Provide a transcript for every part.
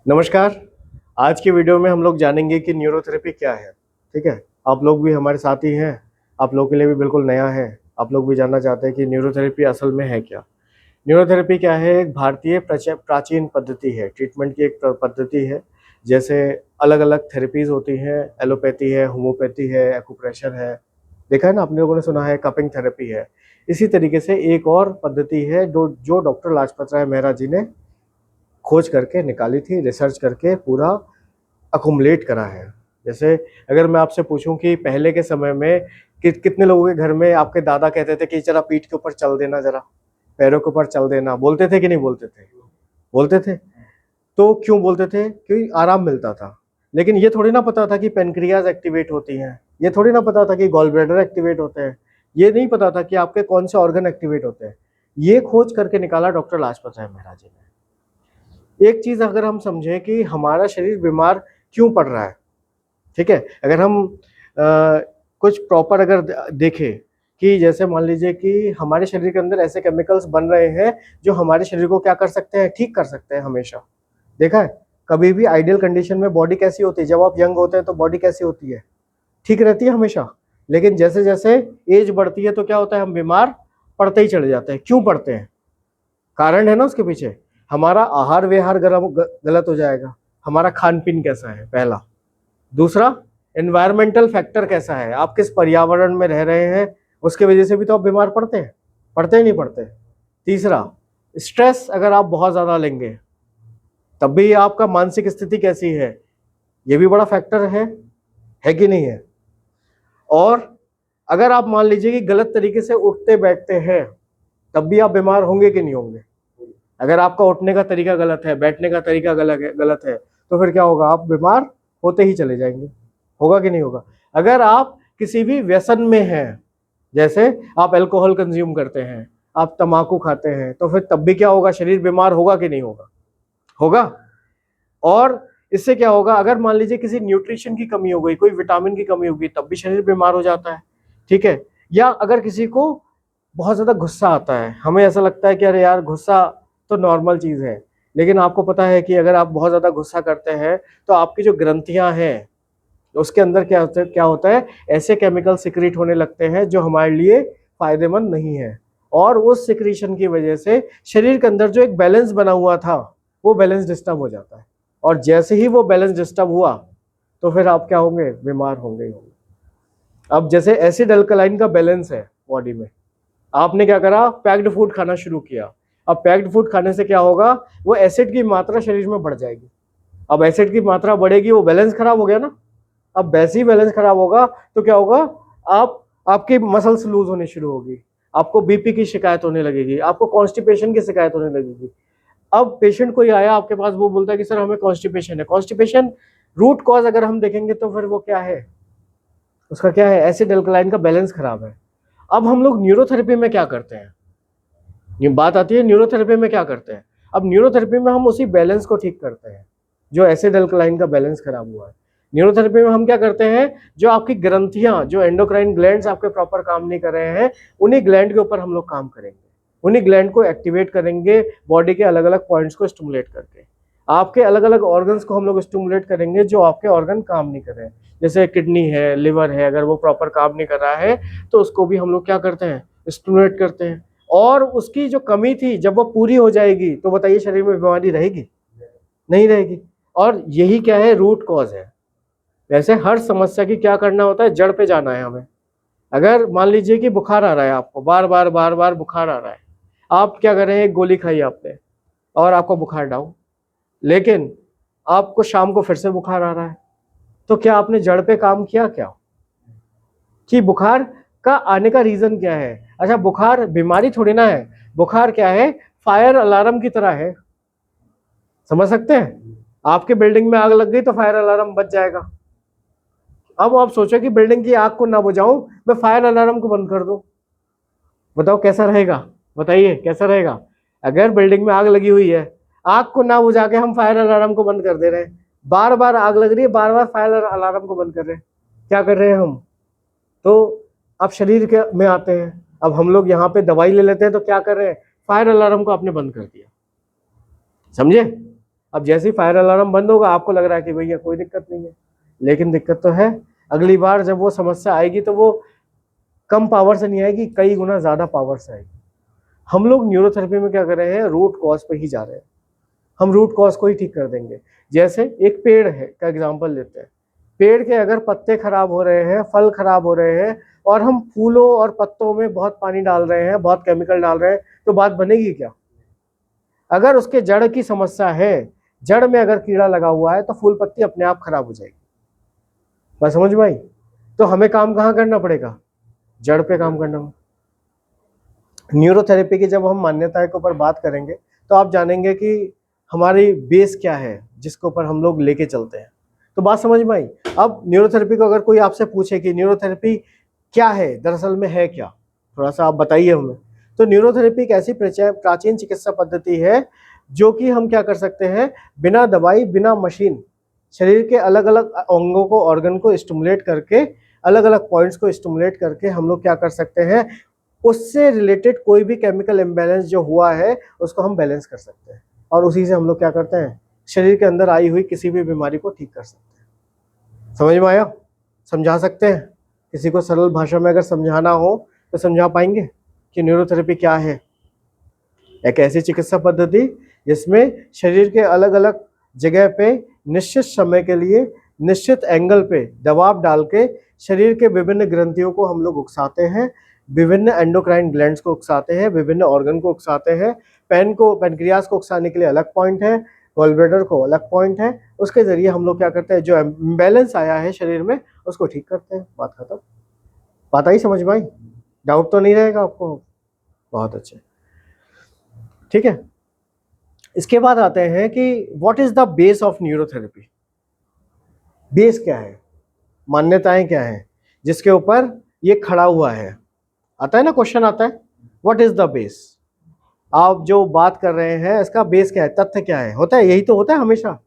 नमस्कार। आज की वीडियो में हम लोग जानेंगे कि न्यूरोथेरेपी क्या है। ठीक है, आप लोग भी हमारे साथ ही हैं, आप लोगों के लिए भी बिल्कुल नया है। आप लोग भी जानना चाहते हैं कि न्यूरोथेरेपी असल में है क्या। न्यूरोथेरेपी क्या है? एक भारतीय प्राचीन पद्धति है, ट्रीटमेंट की एक पद्धति है। जैसे अलग अलग थेरेपीज होती हैं, एलोपैथी है, होम्योपैथी है, एक्यूप्रेशर है, देखा है ना, अपने लोगों ने सुना है कपिंग थेरेपी है। इसी तरीके से एक और पद्धति है जो डॉक्टर लाजपत राय मेहरा जी ने खोज करके निकाली थी, रिसर्च करके पूरा अकुमुलेट करा है। जैसे अगर मैं आपसे पूछूं कि पहले के समय में कितने लोगों के घर में आपके दादा कहते थे कि जरा पीठ के ऊपर चल देना, जरा पैरों के ऊपर चल देना, बोलते थे कि नहीं बोलते थे? बोलते थे। तो क्यों बोलते थे? क्योंकि आराम मिलता था। लेकिन ये थोड़ी ना पता था कि पेनक्रियाज एक्टिवेट होती हैं, ये थोड़ी ना पता था कि गॉल ब्लैडर एक्टिवेट होते हैं, ये नहीं पता था कि आपके कौन से ऑर्गन एक्टिवेट होते हैं। ये खोज करके निकाला डॉक्टर लाजपत राय मेहरा जी ने। एक चीज अगर हम समझें कि हमारा शरीर बीमार क्यों पड़ रहा है, ठीक है, अगर हम कुछ प्रॉपर अगर देखें कि जैसे मान लीजिए कि हमारे शरीर के अंदर ऐसे केमिकल्स बन रहे हैं जो हमारे शरीर को क्या कर सकते हैं, ठीक कर सकते हैं हमेशा। देखा है कभी भी आइडियल कंडीशन में बॉडी कैसी होती है? जब आप यंग होते हैं तो बॉडी कैसी होती है? ठीक रहती है हमेशा। लेकिन जैसे जैसे एज बढ़ती है तो क्या होता है, हम बीमार पड़ते ही चले जाते हैं। क्यों पड़ते हैं? कारण है ना उसके पीछे। हमारा आहार विहार गलत हो जाएगा, हमारा खान पीन कैसा है पहला, दूसरा एनवायरमेंटल फैक्टर कैसा है, आप किस पर्यावरण में रह रहे हैं, उसके वजह से भी तो आप बीमार पड़ते हैं, पड़ते ही नहीं पड़ते। तीसरा, स्ट्रेस अगर आप बहुत ज्यादा लेंगे तब भी आपका मानसिक स्थिति कैसी है, ये भी बड़ा फैक्टर है कि नहीं है? और अगर आप मान लीजिए कि गलत तरीके से उठते बैठते हैं तब भी आप बीमार होंगे कि नहीं होंगे? अगर आपका उठने का तरीका गलत है, बैठने का तरीका गलत है तो फिर क्या होगा, आप बीमार होते ही चले जाएंगे। होगा कि नहीं होगा? अगर आप किसी भी व्यसन में हैं, जैसे आप अल्कोहल कंज्यूम करते हैं, आप तंबाकू खाते हैं, तो फिर तब भी क्या होगा, शरीर बीमार होगा कि नहीं होगा? होगा। और इससे क्या होगा, अगर मान लीजिए किसी न्यूट्रिशन की कमी हो गई, कोई विटामिन की कमी होगी, तब भी शरीर बीमार हो जाता है। ठीक है। या अगर किसी को बहुत ज्यादा गुस्सा आता है, हमें ऐसा लगता है कि अरे यार गुस्सा तो नॉर्मल चीज है, लेकिन आपको पता है कि अगर आप बहुत ज्यादा गुस्सा करते हैं तो आपकी जो ग्रंथियां हैं उसके अंदर क्या होता है, ऐसे केमिकल सिक्रीट होने लगते हैं जो हमारे लिए फायदेमंद नहीं है। और उस सिक्रीशन की वजह से शरीर के अंदर जो एक बैलेंस बना हुआ था वो बैलेंस डिस्टर्ब हो जाता है। और जैसे ही वो बैलेंस डिस्टर्ब हुआ तो फिर आप क्या होंगे, बीमार होंगे ही होंगे। अब जैसे एसिड अल्कलाइन का बैलेंस है बॉडी में, आपने क्या करा, पैक्ड फूड खाना शुरू किया। अब पैक्ड फूड खाने से क्या होगा, वो एसिड की मात्रा शरीर में बढ़ जाएगी। अब एसिड की मात्रा बढ़ेगी, वो बैलेंस खराब हो गया ना। अब वैसे ही बैलेंस खराब होगा तो क्या होगा, आप आपकी मसल्स लूज होनी शुरू होगी, आपको बीपी की शिकायत होने लगेगी, आपको कॉन्स्टिपेशन की शिकायत होने लगेगी। अब पेशेंट कोई आया आपके पास, वो बोलता है कि सर हमें कॉन्स्टिपेशन है। कॉन्स्टिपेशन रूट कॉज अगर हम देखेंगे तो फिर वो क्या है, उसका क्या है, एसिड अल्कलाइन का बैलेंस खराब है। अब हम लोग न्यूरोथेरेपी में क्या करते हैं, ये बात आती है न्यूरोथेरेपी में क्या करते हैं। अब न्यूरोथेरेपी में हम उसी बैलेंस को ठीक करते हैं जो एसिड अल्कलाइन का बैलेंस खराब हुआ है। न्यूरोथेरेपी में हम क्या करते हैं, जो आपकी ग्रंथियां, जो एंडोक्राइन ग्लैंड्स आपके प्रॉपर काम नहीं कर रहे हैं, उन्हीं ग्लैंड के ऊपर हम लोग काम करेंगे, उन्हीं ग्लैंड को एक्टिवेट करेंगे, बॉडी के अलग अलग पॉइंट्स को स्टिमुलेट करके। आपके अलग अलग ऑर्गन्स को हम लोग स्टिमुलेट करेंगे जो आपके ऑर्गन काम नहीं कर रहे हैं। जैसे किडनी है, लिवर है, अगर वो प्रॉपर काम नहीं कर रहा है तो उसको भी हम लोग क्या करते हैं, स्टिमुलेट करते हैं। और उसकी जो कमी थी जब वो पूरी हो जाएगी तो बताइए शरीर में बीमारी रहेगी? नहीं रहेगी। और यही क्या है, रूट कॉज है। वैसे हर समस्या की क्या करना होता है, जड़ पे जाना है हमें। अगर मान लीजिए कि बुखार आ रहा है, आपको बार बार बुखार आ रहा है, आप क्या कर रहे हैं, एक गोली खाई आपने और आपको बुखार डाउन, लेकिन आपको शाम को फिर से बुखार आ रहा है, तो क्या आपने जड़ पे काम किया क्या, कि बुखार का आने का रीजन क्या है? अच्छा, बुखार बीमारी थोड़ी ना है, बुखार क्या है, फायर अलार्म की तरह है। समझ सकते हैं? आपके बिल्डिंग में आग लग गई तो फायर अलार्म बच जाएगा। अब आप सोचो कि बिल्डिंग की आग को ना बुझाऊं, मैं फायर अलार्म को बंद कर दूं, बताओ कैसा रहेगा? बताइए कैसा रहेगा? अगर बिल्डिंग में आग लगी हुई है, आग को ना बुझा के हम फायर अलार्म को बंद कर दे रहे हैं, बार बार आग लग रही है, बार बार फायर अलार्म को बंद कर रहे हैं, क्या कर रहे हैं हम? तो अब शरीर के में आते हैं, अब हम लोग यहाँ पे दवाई ले लेते हैं तो क्या कर रहे हैं, फायर अलार्म को आपने बंद कर दिया। समझे? अब जैसे ही फायर अलार्म बंद होगा आपको लग रहा है कि भैया कोई दिक्कत नहीं है, लेकिन दिक्कत तो है। अगली बार जब वो समस्या आएगी तो वो कम पावर से नहीं आएगी, कई गुना ज्यादा पावर से आएगी। हम लोग न्यूरोथेरेपी में क्या कर रहे हैं, रूट कॉज पे ही जा रहे हैं। हम रूट कॉज को ही ठीक कर देंगे। जैसे एक पेड़ है का एग्जांपल लेते हैं। पेड़ के अगर पत्ते खराब हो रहे हैं, फल खराब हो रहे हैं, और हम फूलों और पत्तों में बहुत पानी डाल रहे हैं, बहुत केमिकल डाल रहे हैं, तो बात बनेगी क्या? अगर उसके जड़ की समस्या है, जड़ में अगर कीड़ा लगा हुआ है, तो फूल पत्ती अपने आप खराब हो जाएगी। बात समझ में आई? तो हमें काम कहाँ करना पड़ेगा? जड़ पे काम करना। न्यूरोथेरेपी की जब हम मान्यताओं के ऊपर बात करेंगे तो आप जानेंगे कि हमारी बेस क्या है जिसके ऊपर हम लोग लेके चलते हैं। तो बात समझ में आई? अब न्यूरोथेरेपी को अगर कोई आपसे पूछे कि न्यूरोथेरेपी क्या है, दरअसल में है क्या, थोड़ा सा आप बताइए हमें। तो न्यूरोथेरेपी एक ऐसी प्राचीन चिकित्सा पद्धति है जो कि हम क्या कर सकते हैं, बिना दवाई, बिना मशीन, शरीर के अलग अलग अंगों को, ऑर्गन को स्टिमुलेट करके, अलग अलग पॉइंट्स को स्टिमुलेट करके हम लोग क्या कर सकते हैं, उससे रिलेटेड कोई भी केमिकल इम्बैलेंस जो हुआ है उसको हम बैलेंस कर सकते हैं, और उसी से हम लोग क्या करते हैं, शरीर के अंदर आई हुई किसी भी बीमारी को ठीक कर सकते हैं। समझ में आया? समझा सकते हैं? किसी को सरल भाषा में अगर समझाना हो तो समझा पाएंगे कि न्यूरोथेरेपी क्या है? एक ऐसी चिकित्सा पद्धति जिसमें शरीर के अलग अलग जगह पे निश्चित समय के लिए, निश्चित एंगल पे दबाव डाल के शरीर के विभिन्न ग्रंथियों को हम लोग उकसाते हैं, विभिन्न एंडोक्राइन ग्लैंड्स को उकसाते हैं, विभिन्न ऑर्गन को उकसाते हैं। पैनक्रियास को उकसाने के लिए अलग पॉइंट है, गॉलब्लैडर को अलग पॉइंट है। उसके जरिए हम लोग क्या करते हैं, जो इम्बैलेंस आया है शरीर में उसको ठीक करते हैं। बात खत्म। बात आई समझ में आई? डाउट तो नहीं रहेगा आपको? बहुत अच्छे, ठीक है। इसके बाद आते हैं कि what is the base of neurotherapy. Base क्या है, मान्यताएं क्या है जिसके ऊपर ये खड़ा हुआ है? आता है ना, क्वेश्चन आता है, व्हाट इज द बेस। आप जो बात कर रहे हैं इसका बेस क्या है, तथ्य क्या है? होता है, यही तो होता है हमेशा।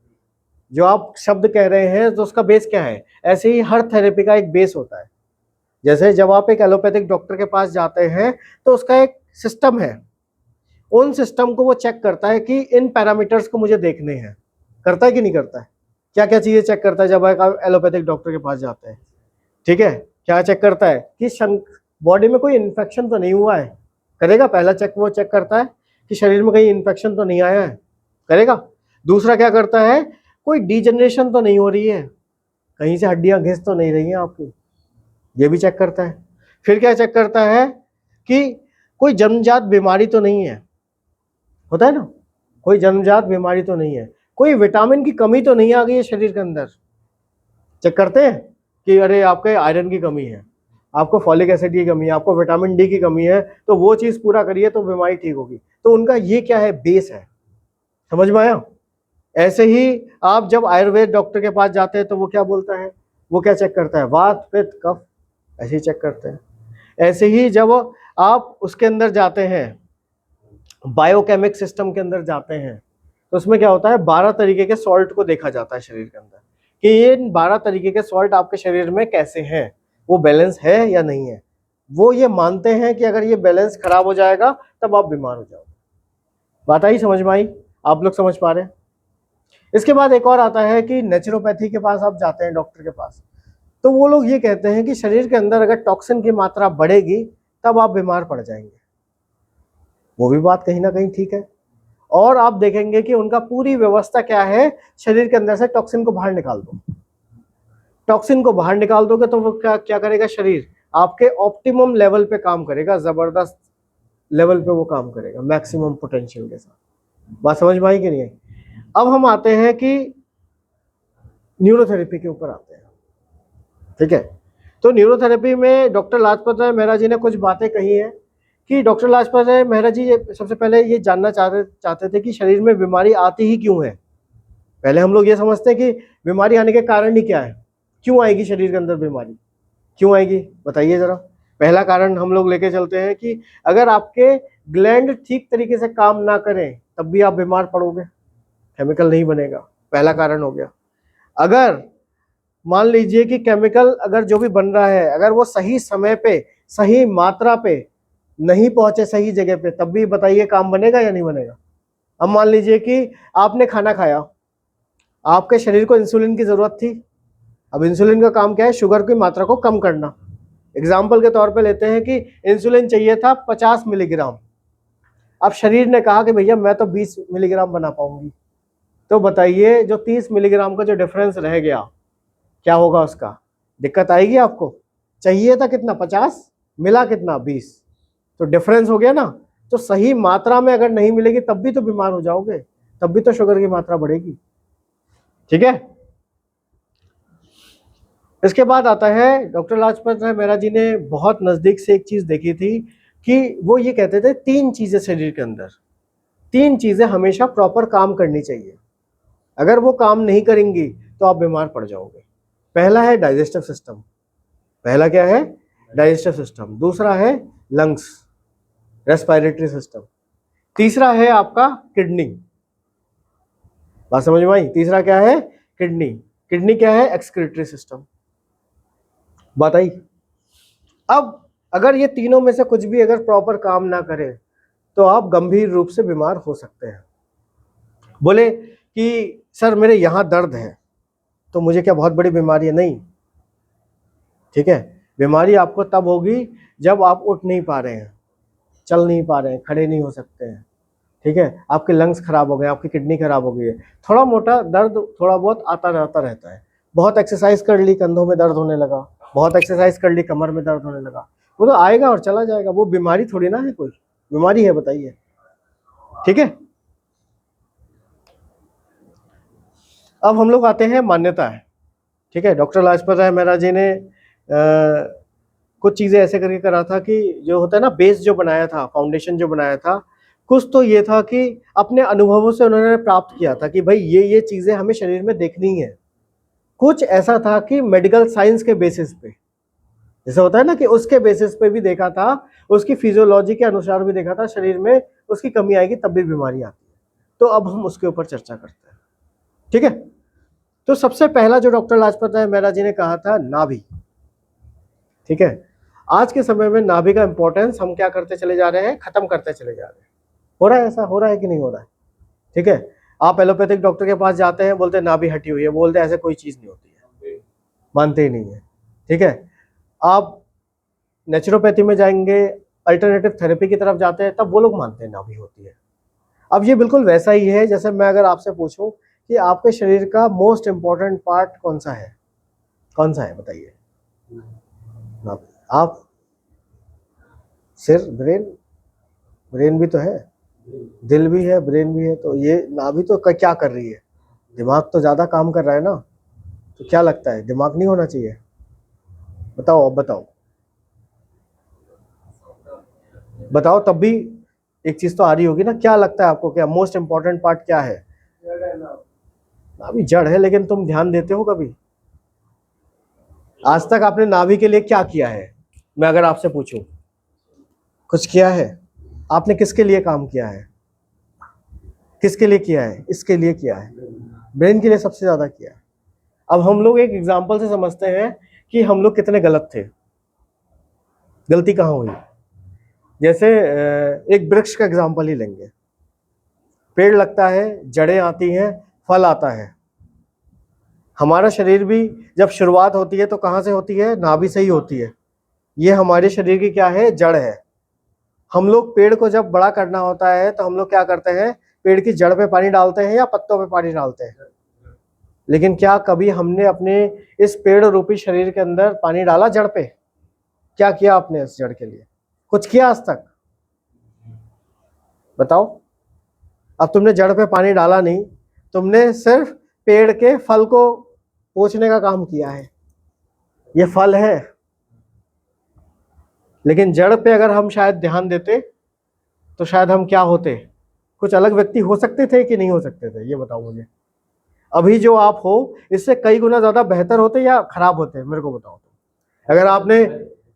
जो आप शब्द कह रहे हैं तो उसका बेस क्या है? ऐसे ही हर थेरेपी का एक बेस होता है। जैसे जब आप एक एलोपैथिक डॉक्टर के पास जाते हैं तो उसका एक सिस्टम है, उन सिस्टम को वो चेक करता है कि इन पैरामीटर्स को मुझे देखने हैं। करता है कि नहीं करता है? क्या क्या चीजें चेक करता है जब आप एलोपैथिक डॉक्टर के पास जाते हैं? ठीक है, क्या चेक करता है कि बॉडी में कोई इन्फेक्शन तो नहीं हुआ है। करेगा, पहला चेक वो चेक करता है कि शरीर में कहीं इन्फेक्शन तो नहीं आया है। करेगा। दूसरा क्या करता है, कोई डिजेनरेशन तो नहीं हो रही है, कहीं से हड्डियां घिस तो नहीं रही हैं आपकी, ये भी चेक करता है। फिर क्या चेक करता है कि कोई जन्मजात बीमारी तो नहीं है। होता है ना, कोई जन्मजात बीमारी तो नहीं है, कोई विटामिन की कमी तो नहीं आ गई है शरीर के अंदर। चेक करते हैं कि अरे आपके आयरन की कमी है, आपको फॉलिक एसिड की कमी है, आपको विटामिन डी की कमी है, तो वो चीज पूरा करिए तो बीमारी ठीक होगी। तो उनका ये क्या है, बेस है। समझ में आया? ऐसे ही आप जब आयुर्वेद डॉक्टर के पास जाते हैं तो वो क्या बोलता है, वो क्या चेक करता है, वात पित्त कफ, ऐसे ही चेक करते हैं। ऐसे ही जब आप उसके अंदर जाते हैं, बायोकेमिक सिस्टम के अंदर जाते हैं, तो उसमें क्या होता है, 12 तरीके के सॉल्ट को देखा जाता है शरीर के अंदर कि ये 12 तरीके के सॉल्ट आपके शरीर में कैसे हैं, वो बैलेंस है या नहीं है। वो ये मानते हैं कि अगर ये बैलेंस खराब हो जाएगा तब आप बीमार हो जाओगे। बात आई समझ में आई? आप लोग समझ पा रहे हैं? इसके बाद एक और आता है कि नेचुरोपैथी के पास आप जाते हैं डॉक्टर के पास, तो वो लोग ये कहते हैं कि शरीर के अंदर अगर टॉक्सिन की मात्रा बढ़ेगी तब आप बीमार पड़ जाएंगे। वो भी बात कहीं ना कहीं ठीक है। और आप देखेंगे कि उनका पूरी व्यवस्था क्या है, शरीर के अंदर से टॉक्सिन को बाहर निकाल दो। टॉक्सिन को बाहर निकाल दोगे तो वो क्या क्या करेगा, शरीर आपके ऑप्टिमम लेवल पे काम करेगा, जबरदस्त लेवल पे वो काम करेगा, मैक्सिमम पोटेंशियल के साथ। बात समझ में आई कि नहीं आई? अब हम आते हैं कि न्यूरोथेरेपी के ऊपर आते हैं। ठीक है, तो न्यूरोथेरेपी में डॉक्टर लाजपत राय मेहरा जी ने कुछ बातें कही हैं कि डॉक्टर लाजपत राय मेहरा जी सबसे पहले ये जानना चाहते थे कि शरीर में बीमारी आती ही क्यों है। पहले हम लोग ये समझते हैं कि बीमारी आने के कारण ही क्या है, क्यों आएगी शरीर के अंदर बीमारी, क्यों आएगी, बताइए जरा। पहला कारण हम लोग लेके चलते हैं कि अगर आपके ग्लैंड ठीक तरीके से काम ना करें तब भी आप बीमार पड़ोगे, केमिकल नहीं बनेगा, पहला कारण हो गया। अगर मान लीजिए कि केमिकल अगर जो भी बन रहा है अगर वो सही समय पे, सही मात्रा पे नहीं पहुंचे सही जगह पे, तब भी बताइए काम बनेगा या नहीं बनेगा? अब मान लीजिए कि आपने खाना खाया, आपके शरीर को इंसुलिन की जरूरत थी। अब इंसुलिन का काम क्या है? शुगर की मात्रा को कम करना। एग्जाम्पल के तौर पे लेते हैं कि इंसुलिन चाहिए था 50 मिलीग्राम। अब शरीर ने कहा कि भैया मैं तो 20 मिलीग्राम बना पाऊंगी। तो बताइए जो 30 मिलीग्राम का जो डिफरेंस रह गया, क्या होगा उसका? दिक्कत आएगी आपको। चाहिए था कितना? 50, मिला कितना? 20। तो डिफरेंस हो गया ना। तो सही मात्रा में अगर नहीं मिलेगी तब भी तो बीमार हो जाओगे, तब भी तो शुगर की मात्रा बढ़ेगी। ठीक है। इसके बाद आता है डॉक्टर लाजपत राय मेहरा जी ने बहुत नजदीक से एक चीज देखी थी कि वो ये कहते थे 3 चीजें शरीर के अंदर, 3 चीजें हमेशा प्रॉपर काम करनी चाहिए। अगर वो काम नहीं करेंगी तो आप बीमार पड़ जाओगे। पहला है डाइजेस्टिव सिस्टम। पहला क्या है? Digestive system. दूसरा है लंग्स, रेस्पिरेटरी सिस्टम। तीसरा है आपका किडनी। बात समझ में आई? तीसरा क्या है? किडनी। किडनी क्या है? Excretory system. बात आई? अब अगर ये तीनों में से कुछ भी अगर प्रॉपर काम ना करे तो आप गंभीर रूप से बीमार हो सकते हैं। बोले कि सर मेरे यहां दर्द है, तो मुझे क्या बहुत बड़ी बीमारी है? नहीं। ठीक है। बीमारी आपको तब होगी जब आप उठ नहीं पा रहे हैं, चल नहीं पा रहे हैं, खड़े नहीं हो सकते हैं। ठीक है। आपके लंग्स खराब हो गए, आपकी किडनी खराब हो गई है। थोड़ा मोटा दर्द थोड़ा बहुत आता रहता है। बहुत एक्सरसाइज कर ली, कंधों में दर्द होने लगा। बहुत एक्सरसाइज कर ली, कमर में दर्द होने लगा। वो तो आएगा और चला जाएगा, वो बीमारी थोड़ी ना है। कोई बीमारी है बताइए? ठीक है। अब हम लोग आते हैं मान्यता है। ठीक है। डॉक्टर लाजपत राय मेहरा जी ने कुछ चीजें ऐसे करके करा था कि जो होता है ना, बेस जो बनाया था, फाउंडेशन जो बनाया था, कुछ तो ये था कि अपने अनुभवों से उन्होंने प्राप्त किया था कि भाई ये चीजें हमें शरीर में देखनी है। कुछ ऐसा था कि मेडिकल साइंस के बेसिस पे, जैसे होता है ना कि उसके बेसिस पे भी देखा था, उसकी फिजियोलॉजी के अनुसार भी देखा था, शरीर में उसकी कमी आएगी तब भी बीमारी आती है। तो अब हम उसके ऊपर चर्चा करते हैं। ठीक है। तो सबसे पहला जो डॉक्टर लाजपत राय मेहरा जी ने कहा था, नाभि। ठीक है। आज के समय में नाभि का इंपॉर्टेंस हम क्या करते चले जा रहे हैं? खत्म करते चले जा रहे हैं। हो रहा है ऐसा? हो रहा है कि नहीं हो रहा है? ठीक है। आप एलोपैथिक डॉक्टर के पास जाते हैं, बोलते हैं नाभि हटी हुई है, बोलते हैं ऐसे कोई चीज नहीं होती है, मानते ही नहीं है। ठीक है। आप नेचुरोपैथी में जाएंगे, अल्टरनेटिव थेरेपी की तरफ जाते हैं, तब वो लोग मानते हैं नाभि होती है। अब ये बिल्कुल वैसा ही है जैसे मैं अगर आपसे पूछूं कि आपके शरीर का मोस्ट इंपॉर्टेंट पार्ट कौन सा है? कौन सा है बताइए? नाभि। आप? सिर, ब्रेन? ब्रेन भी तो है, दिल भी है, ब्रेन भी है। तो ये नाभि तो क्या कर रही है? दिमाग तो ज्यादा काम कर रहा है ना। तो क्या लगता है, दिमाग नहीं होना चाहिए? बताओ, अब बताओ, बताओ तब भी एक चीज तो आ रही होगी ना। क्या लगता है आपको, क्या मोस्ट इंपॉर्टेंट पार्ट क्या है? नाभि जड़ है, लेकिन तुम ध्यान देते हो कभी? आज तक आपने नाभि के लिए क्या किया है? मैं अगर आपसे पूछूं, कुछ किया है? आपने किसके लिए काम किया है? किसके लिए किया है? इसके लिए किया है, ब्रेन के लिए सबसे ज्यादा किया है। अब हम लोग एक एग्जाम्पल से समझते हैं कि हम लोग कितने गलत थे। गलती कहाँ हुई? जैसे एक वृक्ष का एग्जाम्पल ही लेंगे। पेड़ लगता है, जड़ें आती हैं, फल आता है। हमारा शरीर भी जब शुरुआत होती है तो कहाँ से होती है? नाभि से ही होती है। ये हमारे शरीर की क्या है? जड़ है। हम लोग पेड़ को जब बड़ा करना होता है तो हम लोग क्या करते हैं? पेड़ की जड़ पे पानी डालते हैं या पत्तों पे पानी डालते हैं? लेकिन क्या कभी हमने अपने इस पेड़ रूपी शरीर के अंदर पानी डाला जड़ पे? क्या किया आपने इस जड़ के लिए? कुछ किया आज तक? बताओ। अब तुमने जड़ पे पानी डाला नहीं, तुमने सिर्फ पेड़ के फल को पोंछने का काम किया है। ये फल है, लेकिन जड़ पे अगर हम शायद ध्यान देते तो शायद हम क्या होते? कुछ अलग व्यक्ति हो सकते थे कि नहीं हो सकते थे? ये बताओ मुझे। अभी जो आप हो इससे कई गुना ज्यादा बेहतर होते या खराब होते? मेरे को बताओ।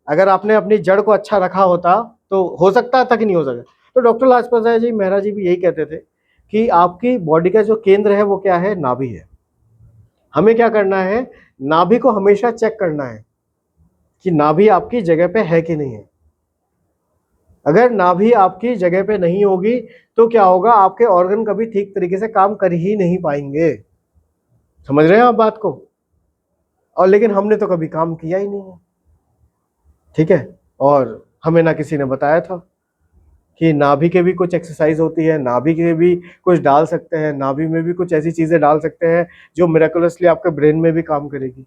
अगर आपने अपनी जड़ को अच्छा रखा होता तो हो सकता था कि नहीं हो सकता? तो डॉक्टर लाजपत राय जी मेहरा जी भी यही कहते थे कि आपकी बॉडी का जो केंद्र है वो क्या है? नाभि है। हमें क्या करना है? नाभि को हमेशा चेक करना है कि नाभि आपकी जगह पे है कि नहीं है। अगर नाभि आपकी जगह पे नहीं होगी तो क्या होगा, आपके ऑर्गन कभी ठीक तरीके से काम कर ही नहीं पाएंगे। समझ रहे हैं आप बात को? और लेकिन हमने तो कभी काम किया ही नहीं है, ठीक है। और हमें ना किसी ने बताया था कि नाभि के भी कुछ एक्सरसाइज होती है, नाभि के भी कुछ डाल सकते हैं, नाभि में भी कुछ ऐसी चीजें डाल सकते हैं जो मिरेकुलसली आपके ब्रेन में भी काम करेगी।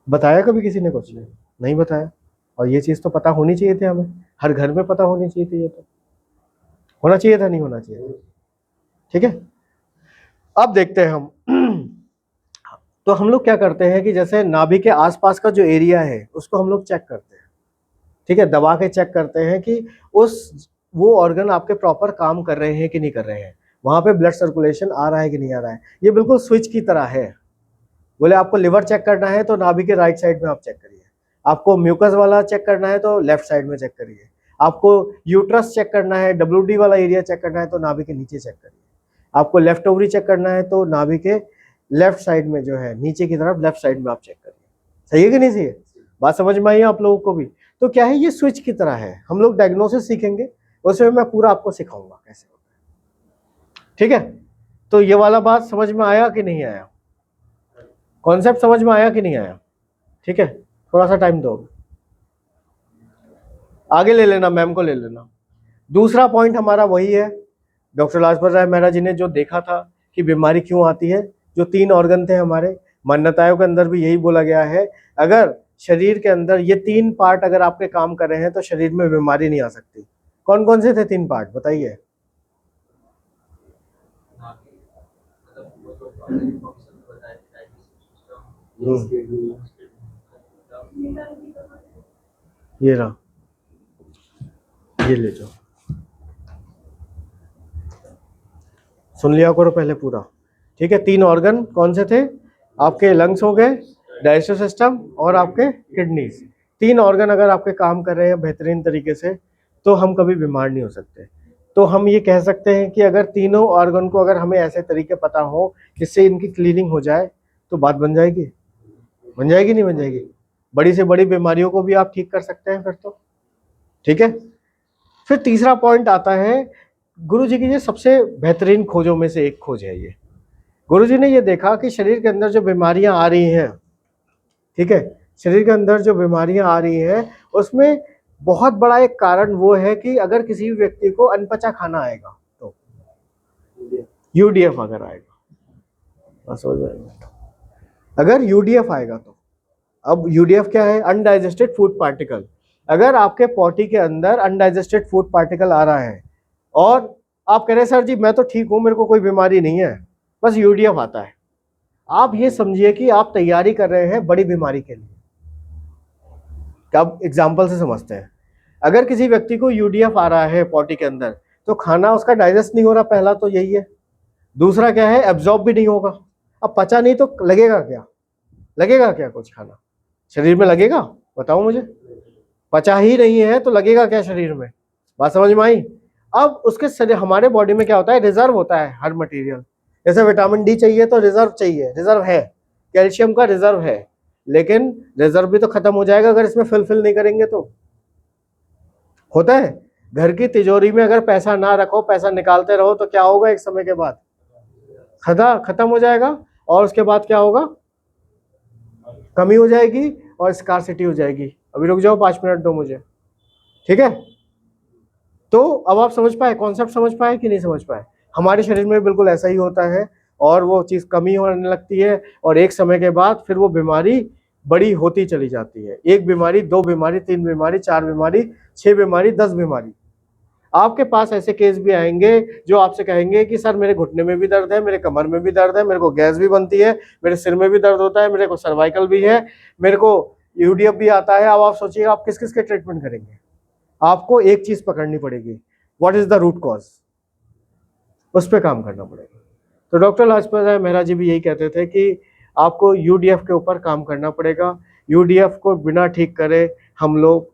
बताया कभी किसी ने? कुछ नहीं बताया। और ये चीज तो पता होनी चाहिए थी हमें, हर घर में पता होनी चाहिए थी। ये तो होना चाहिए था, नहीं होना चाहिए? ठीक है, अब देखते हैं हम। तो हम लोग क्या करते हैं कि जैसे नाभि के आसपास का जो एरिया है उसको हम लोग चेक करते हैं, ठीक है, दबा के चेक करते हैं कि वो ऑर्गन आपके प्रॉपर काम कर रहे हैं कि नहीं कर रहे हैं, वहां पे ब्लड सर्कुलेशन आ रहा है कि नहीं आ रहा है। ये बिल्कुल स्विच की तरह है। बोले आपको लिवर चेक करना है तो नाभि के राइट साइड में आप चेक करिए, आपको म्यूकस वाला चेक करना है तो लेफ्ट साइड में चेक करिए, आपको यूट्रस चेक करना है, WD वाला एरिया चेक करना है तो नाभि के नीचे चेक करिए, आपको लेफ्ट ओवरी चेक करना है तो नाभि के लेफ्ट साइड में जो है नीचे की तरफ लेफ्ट साइड में आप चेक करिए। सही है कि नहीं सही है? बात समझ में आई है आप लोगों को भी? तो क्या है, ये स्विच की तरह है। हम लोग डायग्नोसिस सीखेंगे, उसमें मैं पूरा आपको सिखाऊंगा कैसे होता है, ठीक है। तो ये वाला बात समझ में आया कि नहीं आया? कॉन्सेप्ट समझ में आया कि नहीं आया? ठीक है, थोड़ा सा टाइम दो, आगे ले लेना, मैम को ले लेना। दूसरा पॉइंट हमारा वही है, डॉक्टर लाजपत राय मेहरा जी ने जो देखा था कि बीमारी क्यों आती है, जो 3 ऑर्गन थे हमारे, मान्यताओं के अंदर भी यही बोला गया है, अगर शरीर के अंदर ये 3 पार्ट अगर आपके काम कर रहे हैं तो शरीर में बीमारी नहीं आ सकती। कौन कौन से थे 3 पार्ट बताइए? ये रहा, ये ले जाओ, सुन लिया करो पहले पूरा, ठीक है। 3 ऑर्गन कौन से थे आपके? लंग्स हो गए, डाइजेस्टिव सिस्टम और आपके किडनीज। 3 ऑर्गन अगर आपके काम कर रहे हैं बेहतरीन तरीके से तो हम कभी बीमार नहीं हो सकते। तो हम ये कह सकते हैं कि अगर तीनों ऑर्गन को अगर हमें ऐसे तरीके पता हो जिससे इनकी क्लीनिंग हो जाए तो बात बन जाएगी। बन जाएगी नहीं बन जाएगी? बड़ी से बड़ी बीमारियों को भी आप ठीक कर सकते हैं फिर तो, ठीक है। फिर तीसरा पॉइंट आता है, गुरु जी की ये सबसे बेहतरीन खोजों में से एक खोज है ये। गुरु जी ने ये देखा कि शरीर के अंदर जो बीमारियां आ रही हैं, ठीक है, शरीर के अंदर जो बीमारियां आ रही हैं उसमें बहुत बड़ा एक कारण वो है कि अगर किसी भी व्यक्ति को अनपचा खाना आएगा तो UDF अगर आएगा, अगर UDF आएगा तो, अब UDF क्या है? Undigested food particle. अगर आपके पॉटी के अंदर अनडाइजेस्टेड फूड पार्टिकल आ रहा है और आप कह रहे हैं सर जी मैं तो ठीक हूं, मेरे को कोई बीमारी नहीं है, बस UDF आता है, आप ये समझिए कि आप तैयारी कर रहे हैं बड़ी बीमारी के लिए। अब एग्जाम्पल से समझते हैं, अगर किसी व्यक्ति को UDF आ रहा है पॉटी के अंदर तो खाना उसका डाइजेस्ट नहीं हो रहा, पहला तो यही है। दूसरा क्या है? एब्जॉर्ब भी नहीं होगा। अब पचा नहीं तो लगेगा क्या? लगेगा क्या कुछ खाना शरीर में? लगेगा? बताओ मुझे। पचा ही नहीं है तो लगेगा क्या शरीर में? बात समझ में आई? अब उसके शरीर, हमारे बॉडी में क्या होता है? रिजर्व होता है हर मटेरियल। जैसे विटामिन D चाहिए तो रिजर्व चाहिए, रिजर्व है, कैल्शियम का रिजर्व है, लेकिन रिजर्व भी तो खत्म हो जाएगा अगर इसमें फिल नहीं करेंगे तो। होता है, घर की तिजोरी में अगर पैसा ना रखो, पैसा निकालते रहो तो क्या होगा? एक समय के बाद खत्म हो जाएगा और उसके बाद क्या होगा? कमी हो जाएगी और स्कार्सिटी हो जाएगी। अभी रुक जाओ, 5 मिनट दो मुझे, ठीक है। तो अब आप समझ पाए, कॉन्सेप्ट समझ पाए कि नहीं समझ पाए? हमारे शरीर में बिल्कुल ऐसा ही होता है और वो चीज कमी होने लगती है और एक समय के बाद फिर वो बीमारी बड़ी होती चली जाती है। 1 बीमारी, 2 बीमारी, 3 बीमारी, 4 बीमारी, 6 बीमारी, 10 बीमारी। आपके पास ऐसे केस भी आएंगे जो आपसे कहेंगे कि सर मेरे घुटने में भी दर्द है, मेरे कमर में भी दर्द है, मेरे को गैस भी बनती है, मेरे सिर में भी दर्द होता है, मेरे को सर्वाइकल भी है, मेरे को UDF भी आता है। अब आप सोचिए आप किस किस के ट्रीटमेंट करेंगे? आपको एक चीज पकड़नी पड़ेगी, what is the root cause, उस पर काम करना पड़ेगा। तो डॉक्टर लाजपत राय मेहरा जी भी यही कहते थे कि आपको UDF के ऊपर काम करना पड़ेगा। UDF को बिना ठीक करे हम लोग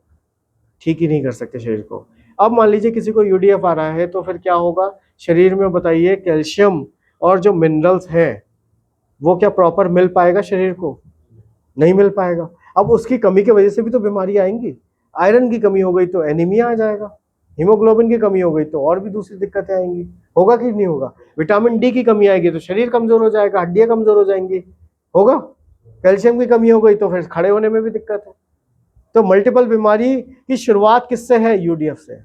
ठीक ही नहीं कर सकते शरीर को। अब मान लीजिए किसी को UDF आ रहा है तो फिर क्या होगा शरीर में? बताइए, कैल्शियम और जो मिनरल्स हैं वो क्या प्रॉपर मिल पाएगा शरीर को? नहीं मिल पाएगा। अब उसकी कमी की वजह से भी तो बीमारी आएंगी। आयरन की कमी हो गई तो एनीमिया आ जाएगा, हीमोग्लोबिन की कमी हो गई तो और भी दूसरी दिक्कतें आएंगी, होगा कि नहीं होगा? विटामिन डी की कमी आएगी तो शरीर कमजोर हो जाएगा, हड्डियां कमजोर हो जाएंगी, होगा? कैल्शियम की कमी हो गई तो फिर खड़े होने में भी दिक्कत है। तो मल्टीपल बीमारी की शुरुआत किससे है? यूडीएफ से।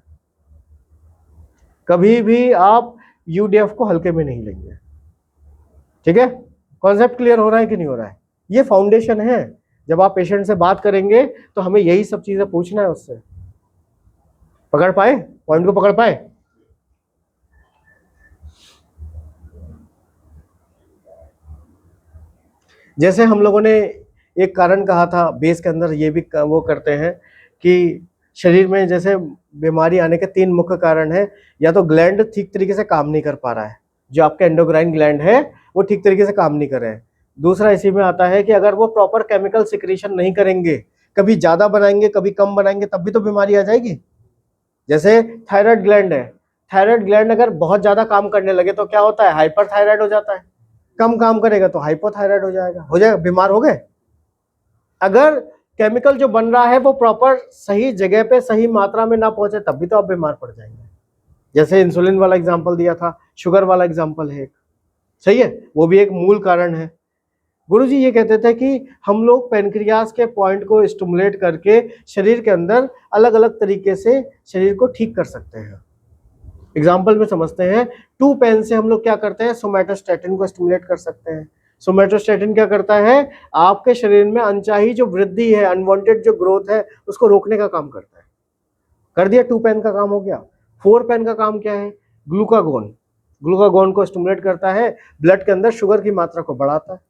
कभी भी आप यूडीएफ को हल्के में नहीं लेंगे, ठीक है? कॉन्सेप्ट क्लियर हो रहा है कि नहीं हो रहा है? ये फाउंडेशन है। जब आप पेशेंट से बात करेंगे तो हमें यही सब चीजें पूछना है उससे। पकड़ पाए? पॉइंट को पकड़ पाए? जैसे हम लोगों ने एक कारण कहा था बेस के अंदर, ये भी वो करते हैं कि शरीर में जैसे बीमारी आने के 3 मुख्य कारण है। या तो ग्लैंड ठीक तरीके से काम नहीं कर पा रहा है, जो आपका एंडोक्राइन ग्लैंड है वो ठीक तरीके से काम नहीं कर रहे हैं। दूसरा इसी में आता है कि अगर वो प्रॉपर केमिकल सिक्रीशन नहीं करेंगे, कभी ज्यादा बनाएंगे कभी कम बनाएंगे, तब भी तो बीमारी आ जाएगी। जैसे थायराइड ग्लैंड है, थायराइड ग्लैंड अगर बहुत ज्यादा काम करने लगे तो क्या होता है? हाइपर थायराइड हो जाता है। कम काम करेगा तो हाइपोथायराइड हो जाएगा, बीमार हो गए। अगर केमिकल जो बन रहा है वो प्रॉपर सही जगह पे सही मात्रा में ना पहुंचे तब भी तो आप बीमार पड़ जाएंगे। जैसे इंसुलिन वाला एग्जांपल दिया था, शुगर वाला एग्जांपल है एक, सही है, वो भी एक मूल कारण है। गुरुजी ये कहते थे कि हम लोग पेनक्रियास के पॉइंट को स्टिमुलेट करके शरीर के अंदर अलग अलग तरीके से शरीर को ठीक कर सकते हैं। एग्जाम्पल में समझते हैं, 2 पेन से हम लोग क्या करते हैं? सोमैटोस्टैटिन को स्टिमुलेट कर सकते हैं। सोमैटोस्टैटिन क्या करता है? आपके शरीर में अनचाही जो वृद्धि है, अनवांटेड जो ग्रोथ है, उसको रोकने का काम करता है। कर दिया, 2 पेन का काम हो गया। 4 पेन का काम क्या है? ग्लूकागोन। ग्लूकागोन को स्टिमुलेट करता है, ब्लड के अंदर शुगर की मात्रा को बढ़ाता है।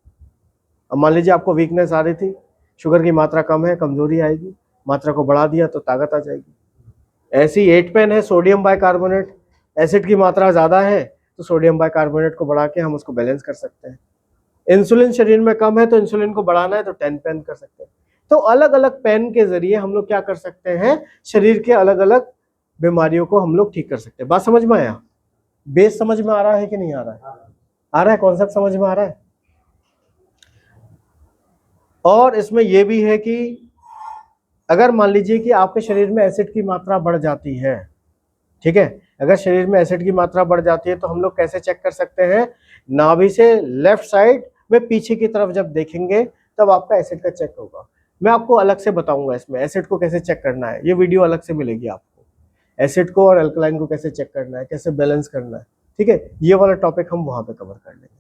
अब मान लीजिए आपको वीकनेस आ रही थी, शुगर की मात्रा कम है, कमजोरी आएगी, मात्रा को बढ़ा दिया तो ताकत आ जाएगी। ऐसी 8 पेन है, सोडियम बाइकार्बोनेट, एसिड की मात्रा ज्यादा है तो सोडियम बाइकार्बोनेट को बढ़ा के हम उसको बैलेंस कर सकते हैं। इंसुलिन शरीर में कम है तो इंसुलिन को बढ़ाना है तो 10 पेन कर सकते हैं। तो अलग अलग पेन के जरिए हम लोग क्या कर सकते हैं? शरीर के अलग अलग बीमारियों को हम लोग ठीक कर सकते हैं। बात समझ में आया? बेस समझ में आ रहा है कि नहीं आ रहा है? आ रहा है? कॉन्सेप्ट समझ में आ रहा है? और इसमें यह भी है कि अगर मान लीजिए कि आपके शरीर में एसिड की मात्रा बढ़ जाती है, ठीक है, अगर शरीर में एसिड की मात्रा बढ़ जाती है तो हम लोग कैसे चेक कर सकते हैं? नाभि से लेफ्ट साइड में पीछे की तरफ जब देखेंगे तब आपका एसिड का चेक होगा। मैं आपको अलग से बताऊंगा इसमें एसिड को कैसे चेक करना है, ये वीडियो अलग से मिलेगी आपको। एसिड को और अल्कलाइन को कैसे चेक करना है, कैसे बैलेंस करना है, ठीक है, ये वाला टॉपिक हम वहां पे कवर कर लेंगे।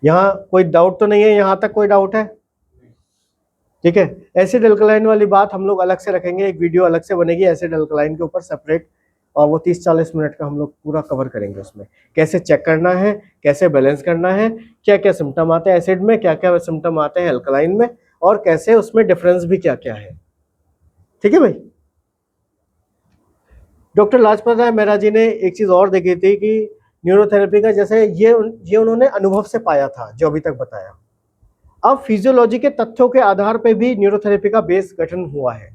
यहाँ कोई डाउट तो नहीं है? यहाँ तक कोई डाउट है? ठीक है, एसिड अल्कलाइन वाली बात हम लोग अलग से रखेंगे, एक वीडियो अलग से बनेगी एसिड अल्कलाइन के ऊपर सेपरेट, और वो 30-40 मिनट का हम लोग पूरा कवर करेंगे। उसमें कैसे चेक करना है, कैसे बैलेंस करना है, क्या क्या सिम्टम आते हैं एसिड में, क्या क्या सिम्टम आते हैं अल्कलाइन में, और कैसे उसमें डिफरेंस भी क्या क्या है। ठीक है भाई। डॉक्टर लाजपत राय मेहरा जी ने एक चीज और देखी थी कि न्यूरोथेरेपी का, जैसे ये उन्होंने अनुभव से पाया था जो अभी तक बताया। अब फिजियोलॉजी के तथ्यों के आधार पर भी न्यूरोथेरेपी का बेस गठन हुआ है।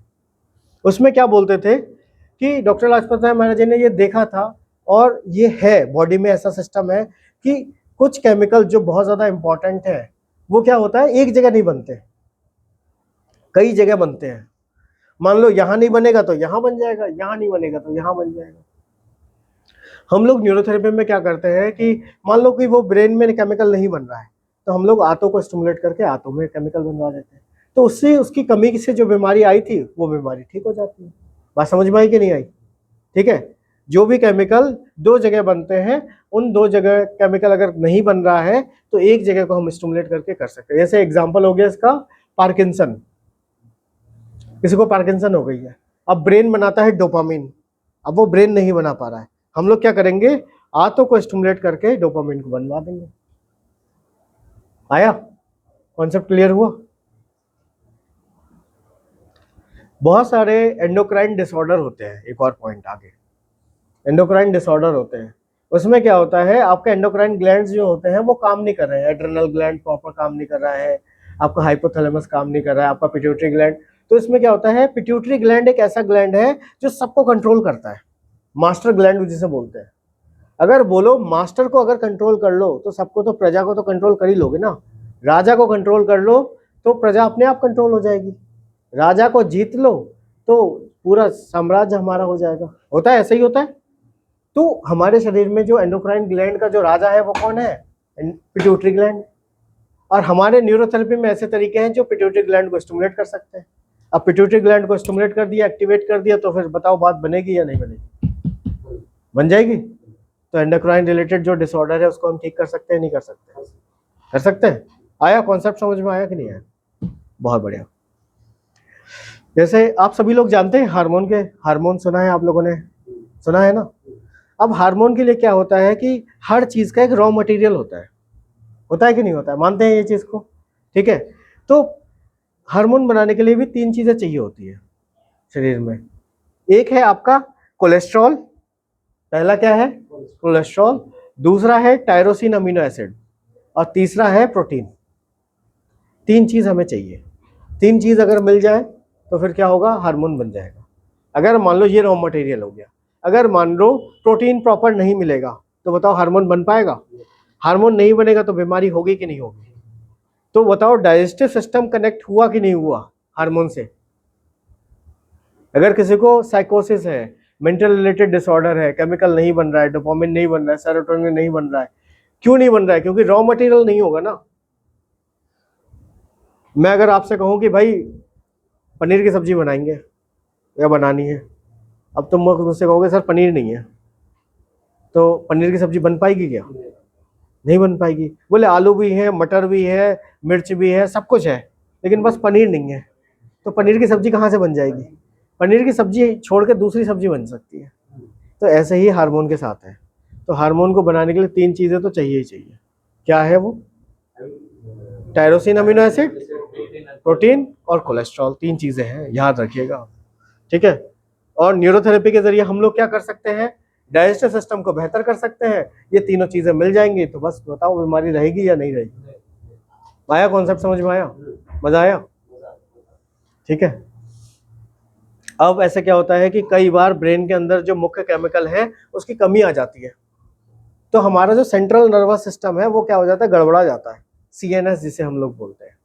उसमें क्या बोलते थे कि डॉक्टर लाजपत राय महाराज जी ने ये देखा था, और ये है बॉडी में ऐसा सिस्टम है कि कुछ केमिकल जो बहुत ज्यादा इंपॉर्टेंट है वो क्या होता है, एक जगह नहीं बनते, कई जगह बनते हैं। मान लो यहाँ नहीं बनेगा तो यहाँ बन जाएगा, यहाँ नहीं बनेगा तो यहाँ बन जाएगा। हम लोग न्यूरोथेरेपी में क्या करते हैं कि मान लो कि वो ब्रेन में केमिकल नहीं बन रहा है तो हम लोग आंतों को स्टिमुलेट करके आंतों में केमिकल बनवा देते हैं, तो उससे उसकी कमी से जो बीमारी आई थी वो बीमारी ठीक हो जाती है। बात समझ में आई कि नहीं आई? ठीक है, जो भी केमिकल 2 जगह बनते हैं, उन 2 जगह केमिकल अगर नहीं बन रहा है तो एक जगह को हम स्टिमुलेट करके कर सकते हैं। जैसे एग्जांपल हो गया इसका पार्किंसन, किसी को पार्किंसन हो गई है, अब ब्रेन बनाता है डोपामिन, अब वो ब्रेन नहीं बना पा रहा है, हम लोग क्या करेंगे, आंतों को स्टिमुलेट करके डोपामिन को बनवा देंगे। आया? कॉन्सेप्ट क्लियर हुआ? बहुत सारे एंडोक्राइन डिसऑर्डर होते हैं, एक और पॉइंट आगे, एंडोक्राइन डिसऑर्डर होते हैं। उसमें क्या होता है, आपके एंडोक्राइन ग्लैंड्स जो होते हैं वो काम नहीं कर रहे हैं, एड्रेनल ग्लैंड प्रॉपर काम नहीं कर रहा है, आपका हाइपोथैलेमस काम नहीं कर रहा है, आपका पिट्यूटरी ग्लैंड। तो इसमें क्या होता है, पिट्यूटरी ग्लैंड एक ऐसा ग्लैंड है जो सबको कंट्रोल करता है, मास्टर ग्लैंड जिसे बोलते हैं। अगर बोलो मास्टर को अगर कंट्रोल कर लो तो सबको, तो प्रजा को तो कंट्रोल कर ही लोगे ना। राजा को कंट्रोल कर लो तो प्रजा अपने आप कंट्रोल हो जाएगी। राजा को जीत लो तो पूरा साम्राज्य हमारा हो जाएगा। होता है, ऐसा ही होता है। तो हमारे शरीर में जो एंडोक्राइन ग्लैंड का जो राजा है वो कौन है? Pituitary gland. और हमारे न्यूरोथेरेपी में ऐसे तरीके हैं जो पिट्यूटरी ग्लैंड को स्टिमुलेट कर सकते हैं। अब पिट्यूटरी ग्लैंड को स्टिमुलेट कर दिया, एक्टिवेट कर दिया, तो फिर बताओ बात बनेगी या नहीं बनेगी? बन जाएगी। तो एंडोक्राइन रिलेटेड जो डिसऑर्डर है उसको हम ठीक कर सकते हैं, नहीं कर सकते? कर सकते हैं। आया कॉन्सेप्ट समझ में, आया कि नहीं आया? बहुत बढ़िया। जैसे आप सभी लोग जानते हैं हार्मोन सुना है आप लोगों ने? सुना है ना? अब हार्मोन के लिए क्या होता है कि हर चीज का एक रॉ मटेरियल होता है कि नहीं होता है? मानते हैं ये चीज को? ठीक है। तो हार्मोन बनाने के लिए भी 3 चीजें चाहिए होती है शरीर में। एक है आपका कोलेस्ट्रॉल, पहला क्या है? कोलेस्ट्रॉल। दूसरा है टायरोसिन अमीनो एसिड, और तीसरा है प्रोटीन। 3 चीज हमें चाहिए। 3 चीज अगर मिल जाए तो फिर क्या होगा? हार्मोन बन जाएगा। अगर मान लो ये रॉ मटेरियल हो गया, अगर मान लो प्रोटीन प्रॉपर नहीं मिलेगा तो बताओ हार्मोन बन पाएगा? हार्मोन नहीं बनेगा तो बीमारी होगी कि नहीं होगी? तो बताओ डाइजेस्टिव सिस्टम कनेक्ट हुआ कि नहीं हुआ हार्मोन से? अगर किसी को साइकोसिस है, मेंटल रिलेटेड डिसऑर्डर है, केमिकल नहीं बन रहा है, डोपामिन नहीं बन रहा है, सेरोटोनिन नहीं बन रहा है, क्यों नहीं बन रहा है? क्योंकि रॉ मटेरियल नहीं होगा ना। मैं अगर आपसे कहूं कि भाई पनीर की सब्जी बनाएंगे या बनानी है, अब तुम मुझसे कहोगे सर पनीर नहीं है, तो पनीर की सब्जी बन पाएगी क्या? नहीं बन पाएगी। बोले आलू भी है, मटर भी है, मिर्च भी है, सब कुछ है, लेकिन बस पनीर नहीं है, तो पनीर की सब्जी कहाँ से बन जाएगी? पनीर की सब्जी छोड़ के दूसरी सब्जी बन सकती है। तो ऐसे ही हार्मोन के साथ है। तो हार्मोन को बनाने के लिए 3 चीजें तो चाहिए ही चाहिए। क्या है वो? टायरोसिन अमीनो एसिड, प्रोटीन और कोलेस्ट्रॉल। 3 चीजें हैं, याद रखिएगा। ठीक है। और न्यूरोथेरेपी के जरिए हम लोग क्या कर सकते हैं? डाइजेस्टिव सिस्टम को बेहतर कर सकते हैं। ये तीनों चीजें मिल जाएंगी तो बस बताओ बीमारी रहेगी या नहीं रहेगी? आया कॉन्सेप्ट समझ में? आया? मजा आया? ठीक है। अब ऐसे क्या होता है कि कई बार ब्रेन के अंदर जो मुख्य केमिकल है उसकी कमी आ जाती है, तो हमारा जो सेंट्रल नर्वस सिस्टम है वो क्या हो जाता है? गड़बड़ा जाता है। CNS जिसे हम लोग बोलते हैं।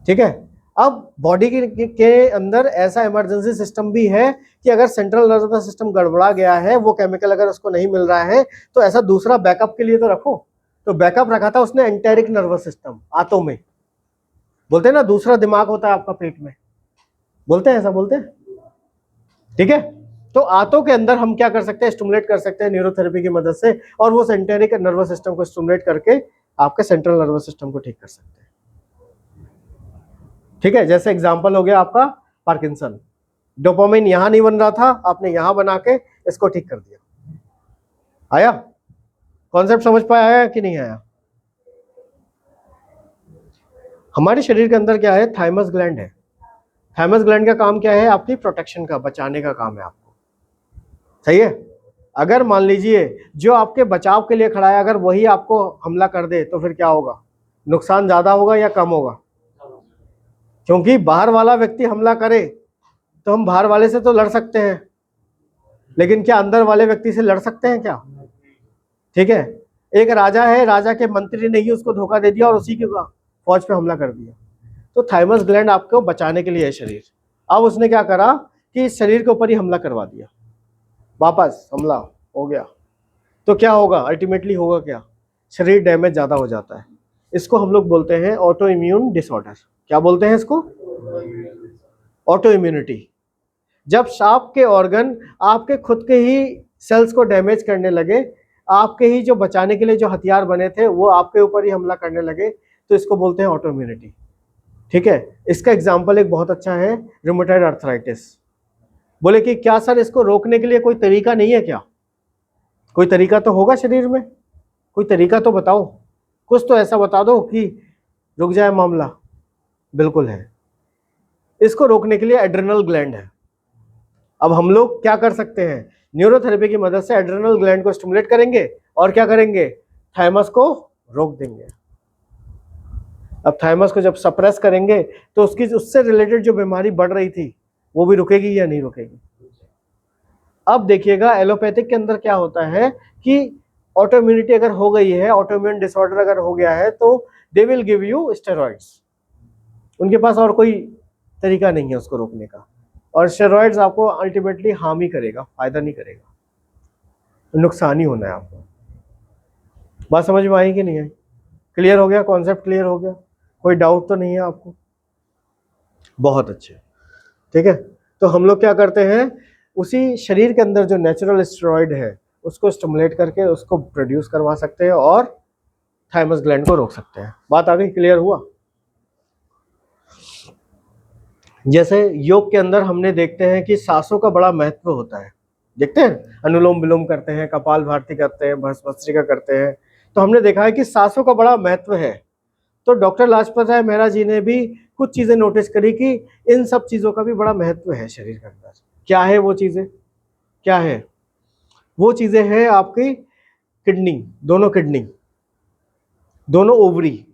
ठीक है। अब बॉडी के अंदर ऐसा इमरजेंसी सिस्टम भी है कि अगर सेंट्रल नर्वस सिस्टम गड़बड़ा गया है, वो केमिकल अगर उसको नहीं मिल रहा है, तो ऐसा दूसरा बैकअप के लिए तो रखो। तो बैकअप रखा था उसने एंटेरिक नर्वस सिस्टम, आंतों में। बोलते हैं ना दूसरा दिमाग होता है आपका पेट में, बोलते हैं, ऐसा बोलते हैं। ठीक है। तो आंतों के अंदर हम क्या कर सकते हैं? स्टिमुलेट कर सकते हैं न्यूरोथेरेपी की मदद से, और वो एंटेरिक नर्वस सिस्टम को स्टिमुलेट करके आपके सेंट्रल नर्वस सिस्टम को ठीक कर सकते हैं। ठीक है। जैसे एग्जांपल हो गया आपका पार्किंसन। डोपामिन यहां नहीं बन रहा था, आपने यहां बना के इसको ठीक कर दिया। आया कॉन्सेप्ट समझ पाया? आया कि नहीं आया? हमारे शरीर के अंदर क्या है? थाइमस ग्लैंड है। थाइमस ग्लैंड का काम क्या है? आपकी प्रोटेक्शन का, बचाने का काम है आपको। सही है। अगर मान लीजिए जो आपके बचाव के लिए खड़ा है, अगर वही आपको हमला कर दे तो फिर क्या होगा? नुकसान ज्यादा होगा या कम होगा? क्योंकि बाहर वाला व्यक्ति हमला करे तो हम बाहर वाले से तो लड़ सकते हैं, लेकिन क्या अंदर वाले व्यक्ति से लड़ सकते हैं क्या? ठीक है। एक राजा है, राजा के मंत्री ने ही उसको धोखा दे दिया और उसी की फौज पे हमला कर दिया। तो थाइमस ग्लैंड आपको बचाने के लिए है शरीर। अब उसने क्या करा कि शरीर के ऊपर ही हमला करवा दिया, वापस हमला हो गया, तो क्या होगा? अल्टीमेटली होगा क्या? शरीर डैमेज ज्यादा हो जाता है। इसको हम लोग बोलते हैं ऑटो इम्यून डिसऑर्डर। क्या बोलते हैं इसको? Auto immunity. जब आपके ऑर्गन आपके खुद के ही सेल्स को डैमेज करने लगे, आपके ही जो बचाने के लिए जो हथियार बने थे वो आपके ऊपर ही हमला करने लगे, तो इसको बोलते हैं ऑटो इम्यूनिटी। ठीक है। इसका एग्जाम्पल एक बहुत अच्छा है, रूमेटॉइड आर्थराइटिस। बोले कि क्या सर इसको रोकने के लिए कोई तरीका नहीं है क्या? कोई तरीका तो होगा शरीर में, कोई तरीका तो बताओ, कुछ तो ऐसा बता दो कि रुक जाए मामला। बिल्कुल है। इसको रोकने के लिए एड्रेनल ग्लैंड है। अब हम लोग क्या कर सकते हैं? न्यूरोथेरेपी की मदद से एड्रेनल ग्लैंड को स्टिमुलेट करेंगे और क्या करेंगे? थाइमस को रोक देंगे। अब थाइमस को जब सप्रेस करेंगे तो उसकी उससे रिलेटेड जो बीमारी बढ़ रही थी वो भी रुकेगी या नहीं रुकेगी? अब देखिएगा एलोपैथिक के अंदर क्या होता है कि ऑटो इम्यूनिटी अगर हो गई है, ऑटो इम्यून डिसऑर्डर अगर हो गया है, तो they will give you steroids. उनके पास और कोई तरीका नहीं है उसको रोकने का। और स्टेरॉइड्स आपको अल्टीमेटली हार्म ही करेगा, फायदा नहीं करेगा, नुकसान ही होना है आपको। बात समझ में आई कि नहीं आई? क्लियर हो गया? कॉन्सेप्ट क्लियर हो गया? कोई डाउट तो नहीं है आपको? बहुत अच्छे, ठीक है। तो हम लोग क्या करते हैं, उसी शरीर के अंदर जो नेचुरल स्टेरॉइड है उसको स्टिमुलेट करके उसको प्रोड्यूस करवा सकते हैं और थाइमस ग्लैंड को रोक सकते हैं। बात आ गई? क्लियर हुआ? जैसे योग के अंदर हमने देखते हैं कि सांसों का बड़ा महत्व होता है, देखते हैं अनुलोम विलोम करते हैं, कपाल भारती करते हैं, भस्त्रिका करते हैं, तो हमने देखा है कि सांसों का बड़ा महत्व है। तो डॉक्टर लाजपत राय मेहरा जी ने भी कुछ चीजें नोटिस करी कि इन सब चीजों का भी बड़ा महत्व है शरीर के अंदर। क्या है वो चीजें? क्या है वो चीजें? हैं आपकी किडनी, दोनों ओवरी,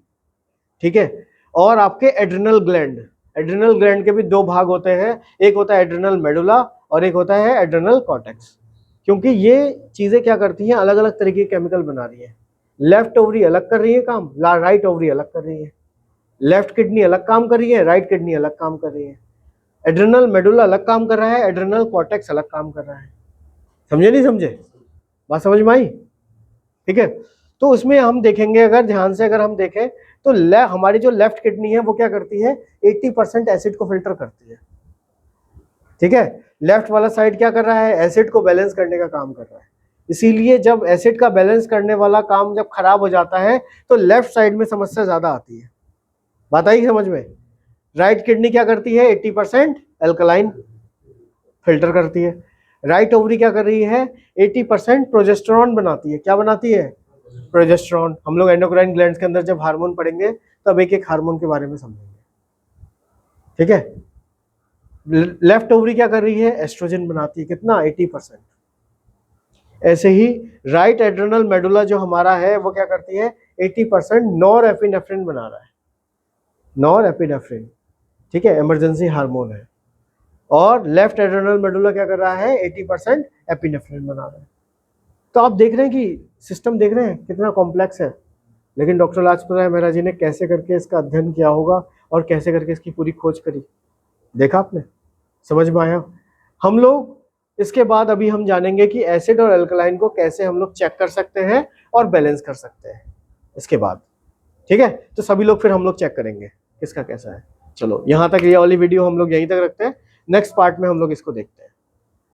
ठीक है, और आपके एड्रिनल ग्लैंड। एड्रिनल ग्लैंड के भी दो भाग होते हैं, एक होता है एड्रिनल मेडुला और एक होता है एड्रिनल कॉर्टेक्स। क्योंकि ये चीजें क्या करती हैं, अलग अलग तरीके के केमिकल बना रही है। लेफ्ट ओवरी अलग कर रही है काम, राइट ओवरी अलग कर रही है। लेफ्ट किडनी अलग काम कर रही है, राइट किडनी अलग काम कर रही है। एड्रिनल मेडुला अलग काम कर रहा है, एड्रिनल कॉर्टेक्स अलग काम कर रहा है। समझे नहीं समझे? बात समझ में आई? ठीक है। तो उसमें हम देखेंगे, अगर ध्यान से अगर हम देखें तो हमारी जो लेफ्ट किडनी है वो क्या करती है, 80% एसिड को फिल्टर करती है, ठीक है। लेफ्ट वाला साइड क्या कर रहा है, एसिड को बैलेंस करने का काम कर रहा है। इसीलिए जब एसिड का बैलेंस करने वाला काम जब खराब हो जाता है तो लेफ्ट साइड में समस्या ज्यादा आती है। बात आई समझ में? राइट किडनी क्या करती है, 80% एल्कलाइन फिल्टर करती है। राइट ओवरी क्या कर रही है, 80% प्रोजेस्टेरॉन बनाती है। क्या बनाती है? प्रोजेस्टेरॉन। हम लोग एंडोक्राइन ग्लैंड्स के अंदर जब हार्मोन पढ़ेंगे तब एक एक हार्मोन के बारे में समझेंगे, ठीक है। लेफ्ट ओवरी क्या कर रही है, एस्ट्रोजन बनाती है। कितना? 80%। ऐसे ही राइट एड्रिनल मेडुला जो हमारा है वो क्या करती है, 80% नॉर एपिनेफ्रिन बना रहा है, नॉर एपिनेफ्रिन, ठीक है, इमरजेंसी हार्मोन है। और लेफ्ट एड्रिनल मेडुला क्या कर रहा है, 80% एपिनेफ्रिन बना रहा है। तो आप देख रहे हैं कि सिस्टम देख रहे हैं कितना कॉम्प्लेक्स है। लेकिन डॉक्टर लाजपत राय मेहरा जी ने कैसे करके इसका अध्ययन किया होगा और कैसे करके इसकी पूरी खोज करी, देखा आपने? समझ में आया? हम लोग इसके बाद अभी हम जानेंगे कि एसिड और अल्कलाइन को कैसे हम लोग चेक कर सकते हैं और बैलेंस कर सकते हैं इसके बाद, ठीक है। तो सभी लोग फिर हम लोग चेक करेंगे किसका कैसा है। चलो यहाँ तक ये वाली वीडियो हम लोग यहीं तक रखते हैं, नेक्स्ट पार्ट में हम लोग इसको देखते हैं।